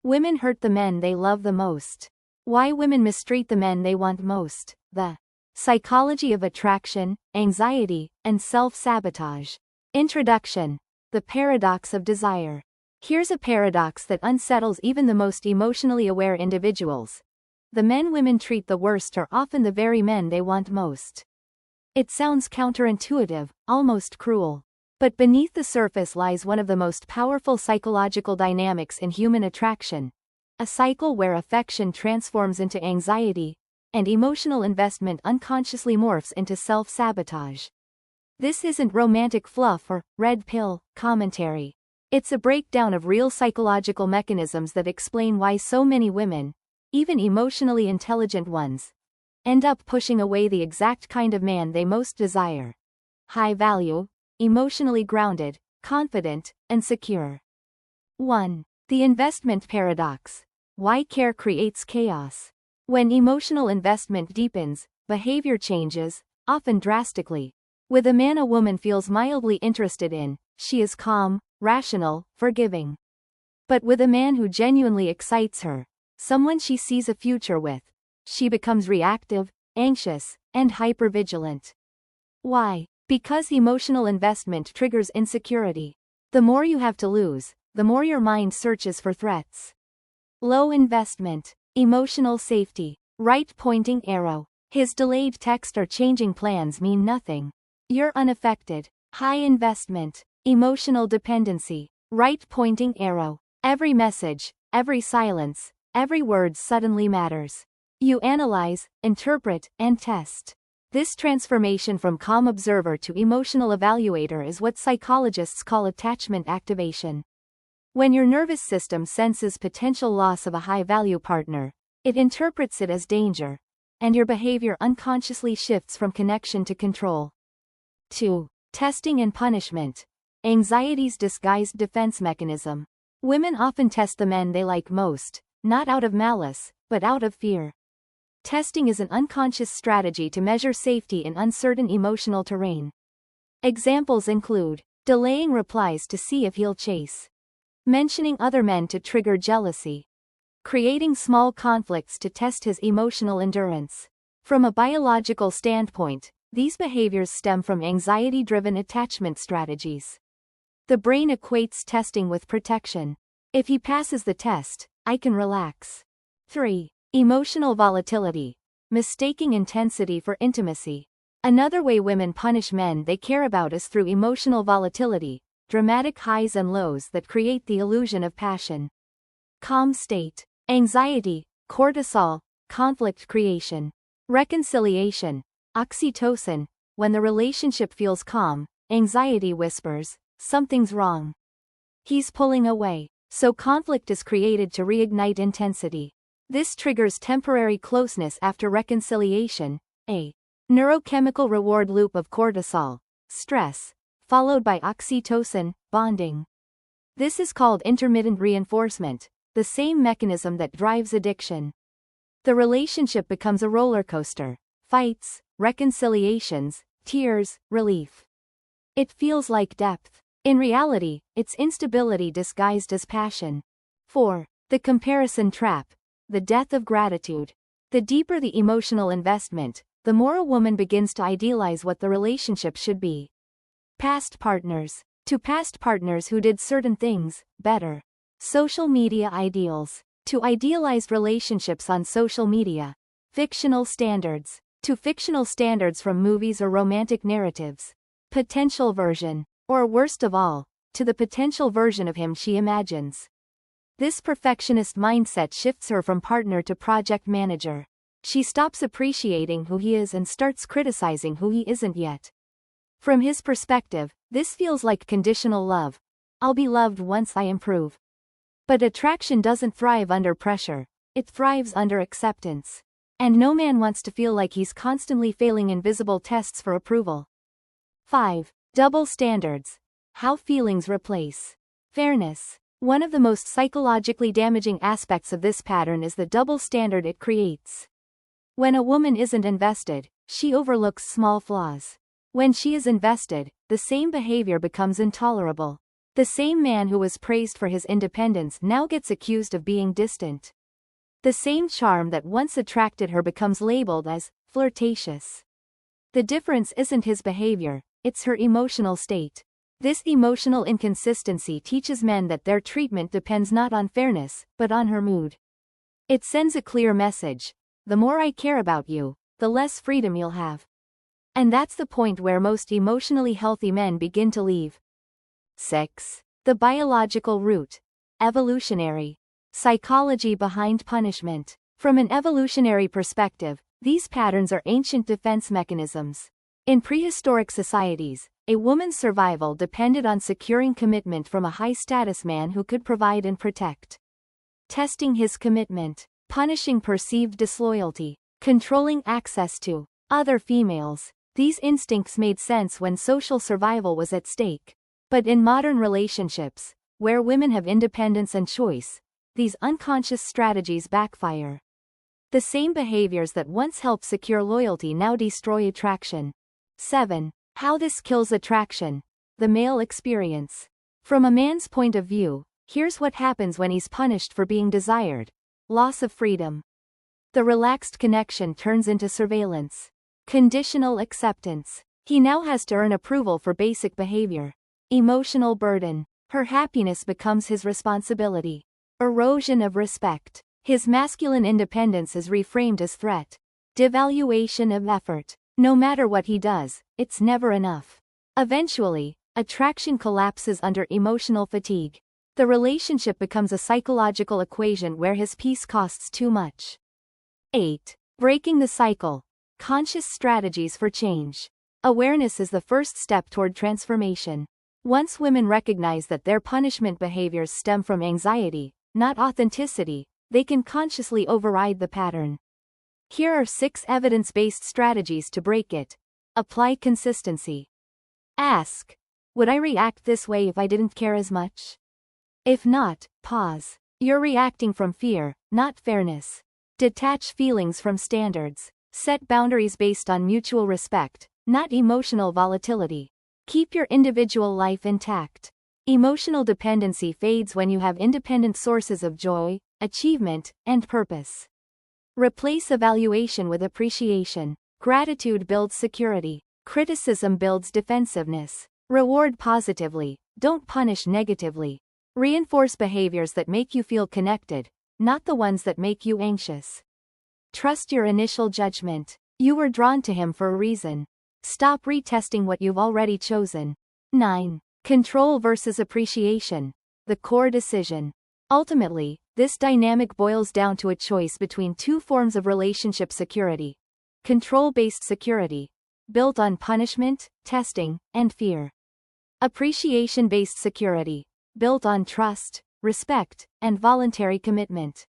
Women hurt the men they love the most. Why women mistreat the men they want most. The psychology of attraction, anxiety, and self-sabotage. Introduction. The paradox of desire. Here's a paradox that unsettles even the most emotionally aware individuals. The men women treat the worst are often the very men they want most. It sounds counterintuitive, almost cruel. But beneath the surface lies one of the most powerful psychological dynamics in human attraction. A cycle where affection transforms into anxiety, and emotional investment unconsciously morphs into self-sabotage. This isn't romantic fluff or red pill commentary. It's a breakdown of real psychological mechanisms that explain why so many women, even emotionally intelligent ones, end up pushing away the exact kind of man they most desire. High value, emotionally grounded, confident, and secure. 1. The investment paradox. Why care creates chaos. When emotional investment deepens, behavior changes, often drastically. With a man a woman feels mildly interested in, she is calm, rational, forgiving. But with a man who genuinely excites her, someone she sees a future with, she becomes reactive, anxious, and hypervigilant. Why? Because emotional investment triggers insecurity. The more you have to lose, the more your mind searches for threats. Low investment. Emotional safety. Right pointing arrow. His delayed text or changing plans mean nothing. You're unaffected. High investment. Emotional dependency. Right pointing arrow. Every message, every silence, every word suddenly matters. You analyze, interpret, and test. This transformation from calm observer to emotional evaluator is what psychologists call attachment activation. When your nervous system senses potential loss of a high-value partner, it interprets it as danger, and your behavior unconsciously shifts from connection to control. 2. Testing and punishment. Anxiety's disguised defense mechanism. Women often test the men they like most, not out of malice, but out of fear. Testing is an unconscious strategy to measure safety in uncertain emotional terrain. Examples include delaying replies to see if he'll chase, mentioning other men to trigger jealousy, creating small conflicts to test his emotional endurance. From a biological standpoint, these behaviors stem from anxiety-driven attachment strategies. The brain equates testing with protection. If he passes the test, I can relax. 3. Emotional volatility. Mistaking intensity for intimacy. Another way women punish men they care about is through emotional volatility, dramatic highs and lows that create the illusion of passion. Calm state. Anxiety, cortisol, conflict creation. Reconciliation. Oxytocin. When the relationship feels calm, anxiety whispers, something's wrong. He's pulling away. So conflict is created to reignite intensity. This triggers temporary closeness after reconciliation, a neurochemical reward loop of cortisol, stress, followed by oxytocin, bonding. This is called intermittent reinforcement, the same mechanism that drives addiction. The relationship becomes a roller coaster. Fights, reconciliations, tears, relief. It feels like depth. In reality, it's instability disguised as passion. 4. The comparison trap. The death of gratitude. The deeper the emotional investment, the more a woman begins to idealize what the relationship should be. Past partners. To past partners who did certain things better. Social media ideals. To idealized relationships on social media. Fictional standards. To fictional standards from movies or romantic narratives. Potential version. Or worst of all, to the potential version of him she imagines. This perfectionist mindset shifts her from partner to project manager. She stops appreciating who he is and starts criticizing who he isn't yet. From his perspective, this feels like conditional love. I'll be loved once I improve. But attraction doesn't thrive under pressure, it thrives under acceptance. And no man wants to feel like he's constantly failing invisible tests for approval. 5. Double standards. How feelings replace fairness. One of the most psychologically damaging aspects of this pattern is the double standard it creates. When a woman isn't invested, she overlooks small flaws. When she is invested, the same behavior becomes intolerable. The same man who was praised for his independence now gets accused of being distant. The same charm that once attracted her becomes labeled as flirtatious. The difference isn't his behavior, it's her emotional state. This emotional inconsistency teaches men that their treatment depends not on fairness, but on her mood. It sends a clear message: the more I care about you, the less freedom you'll have. And that's the point where most emotionally healthy men begin to leave. 6. The biological root. Evolutionary. Psychology behind punishment. From an evolutionary perspective, these patterns are ancient defense mechanisms. In prehistoric societies, a woman's survival depended on securing commitment from a high-status man who could provide and protect. Testing his commitment, punishing perceived disloyalty, controlling access to other females. These instincts made sense when social survival was at stake. But in modern relationships, where women have independence and choice, these unconscious strategies backfire. The same behaviors that once helped secure loyalty now destroy attraction. 7. How this kills attraction. The male experience. From a man's point of view, here's what happens when he's punished for being desired. Loss of freedom. The relaxed connection turns into surveillance. Conditional acceptance. He now has to earn approval for basic behavior. Emotional burden. Her happiness becomes his responsibility. Erosion of respect. His masculine independence is reframed as threat. Devaluation of effort. No matter what he does, it's never enough. Eventually, attraction collapses under emotional fatigue. The relationship becomes a psychological equation where his peace costs too much. 8. Breaking the cycle. Conscious strategies for change. Awareness is the first step toward transformation. Once women recognize that their punishment behaviors stem from anxiety, not authenticity, they can consciously override the pattern. Here are 6 evidence-based strategies to break it. Apply consistency. Ask: would I react this way if I didn't care as much? If not, pause. You're reacting from fear, not fairness. Detach feelings from standards. Set boundaries based on mutual respect, not emotional volatility. Keep your individual life intact. Emotional dependency fades when you have independent sources of joy, achievement, and purpose. Replace evaluation with appreciation. Gratitude builds security. Criticism builds defensiveness. Reward positively, don't punish negatively. Reinforce behaviors that make you feel connected, not the ones that make you anxious. Trust your initial judgment. You were drawn to him for a reason. Stop retesting what you've already chosen. 9. Control versus appreciation. The core decision. Ultimately, this dynamic boils down to a choice between 2 forms of relationship security. Control-based security, built on punishment, testing, and fear. Appreciation-based security, built on trust, respect, and voluntary commitment.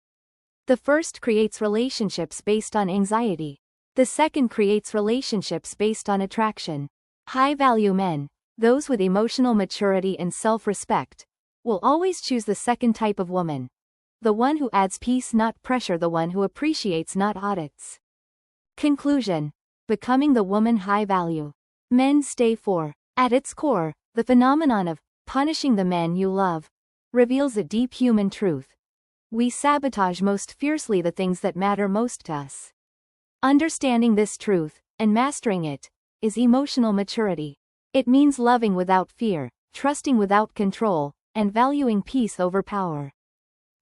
The first creates relationships based on anxiety. The second creates relationships based on attraction. High-value men, those with emotional maturity and self-respect, will always choose the second type of woman. The one who adds peace, not pressure, the one who appreciates, not audits. Conclusion. Becoming the woman high value. Men stay for. At its core, the phenomenon of punishing the men you love reveals a deep human truth. We sabotage most fiercely the things that matter most to us. Understanding this truth, and mastering it, is emotional maturity. It means loving without fear, trusting without control, and valuing peace over power.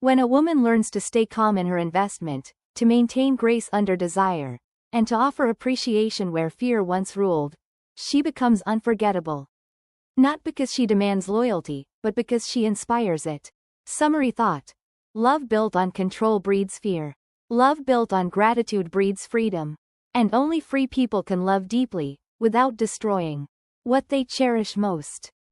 When a woman learns to stay calm in her investment, to maintain grace under desire, and to offer appreciation where fear once ruled, she becomes unforgettable. Not because she demands loyalty, but because she inspires it. Summary thought. Love built on control breeds fear. Love built on gratitude breeds freedom. And only free people can love deeply, without destroying what they cherish most.